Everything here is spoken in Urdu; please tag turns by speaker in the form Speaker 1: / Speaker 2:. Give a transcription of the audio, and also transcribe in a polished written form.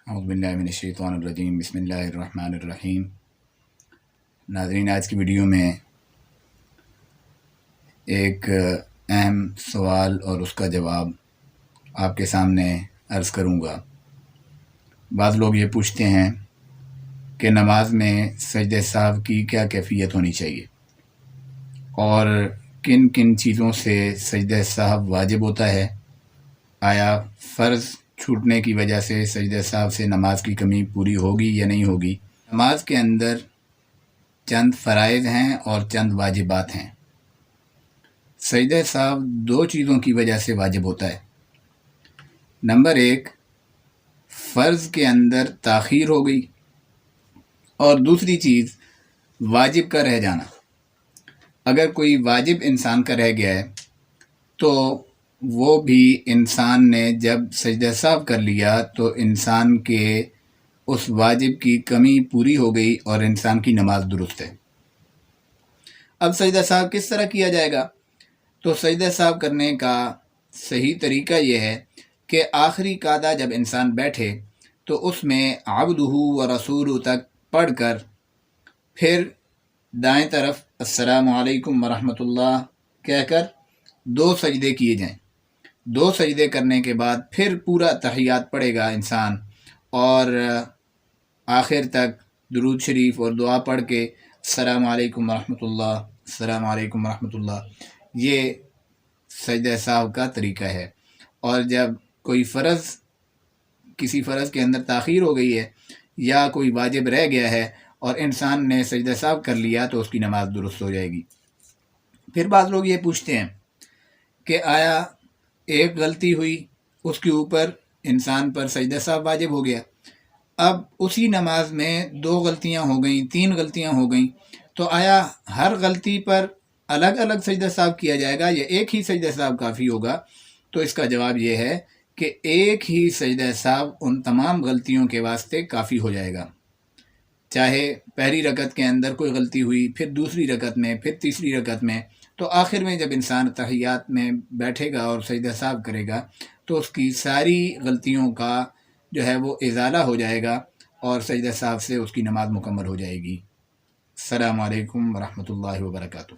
Speaker 1: اعوذ باللہ من الشیطان الرجیم، بسم اللہ الرحمن الرحیم۔ ناظرین، آج کی ویڈیو میں ایک اہم سوال اور اس کا جواب آپ کے سامنے عرض کروں گا۔ بعض لوگ یہ پوچھتے ہیں کہ نماز میں سجدہ سہو کی کیا کیفیت ہونی چاہیے اور کن کن چیزوں سے سجدہ سہو واجب ہوتا ہے۔ آیا فرض چھوٹنے کی وجہ سے سجدہ سہو سے نماز کی کمی پوری ہوگی یا نہیں ہوگی؟ نماز کے اندر چند فرائض ہیں اور چند واجبات ہیں۔ سجدہ سہو دو چیزوں کی وجہ سے واجب ہوتا ہے۔ نمبر ایک، فرض کے اندر تاخیر ہو گئی، اور دوسری چیز واجب کا رہ جانا۔ اگر کوئی واجب انسان کا رہ گیا ہے تو وہ بھی انسان نے جب سجدہ سہو کر لیا تو انسان کے اس واجب کی کمی پوری ہو گئی اور انسان کی نماز درست ہے۔ اب سجدہ سہو کس طرح کیا جائے گا؟ تو سجدہ سہو کرنے کا صحیح طریقہ یہ ہے کہ آخری قاعدہ جب انسان بیٹھے تو اس میں عبدہ و رسولہ تک پڑھ کر پھر دائیں طرف السلام علیکم ورحمۃ اللہ کہہ کر دو سجدے کیے جائیں۔ دو سجدے کرنے کے بعد پھر پورا تحیات پڑھے گا انسان، اور آخر تک درود شریف اور دعا پڑھ کے السلام علیکم ورحمۃ اللہ، السلام علیکم ورحمۃ اللہ، یہ سجدہ سہو کا طریقہ ہے۔ اور جب کوئی کسی فرض کے اندر تاخیر ہو گئی ہے یا کوئی واجب رہ گیا ہے اور انسان نے سجدہ سہو کر لیا تو اس کی نماز درست ہو جائے گی۔ پھر بعض لوگ یہ پوچھتے ہیں کہ آیا ایک غلطی ہوئی اس کے اوپر انسان پر سجدہ سہو واجب ہو گیا، اب اسی نماز میں دو غلطیاں ہو گئیں، تین غلطیاں ہو گئیں، تو آیا ہر غلطی پر الگ الگ سجدہ سہو کیا جائے گا یا ایک ہی سجدہ سہو کافی ہوگا؟ تو اس کا جواب یہ ہے کہ ایک ہی سجدہ سہو ان تمام غلطیوں کے واسطے کافی ہو جائے گا۔ چاہے پہلی رکعت کے اندر کوئی غلطی ہوئی، پھر دوسری رکعت میں، پھر تیسری رکعت میں، تو آخر میں جب انسان تحیات میں بیٹھے گا اور سجدہ سہو کرے گا تو اس کی ساری غلطیوں کا جو ہے وہ ازالہ ہو جائے گا اور سجدہ سہو سے اس کی نماز مکمل ہو جائے گی۔ السلام علیکم ورحمۃ اللہ وبرکاتہ۔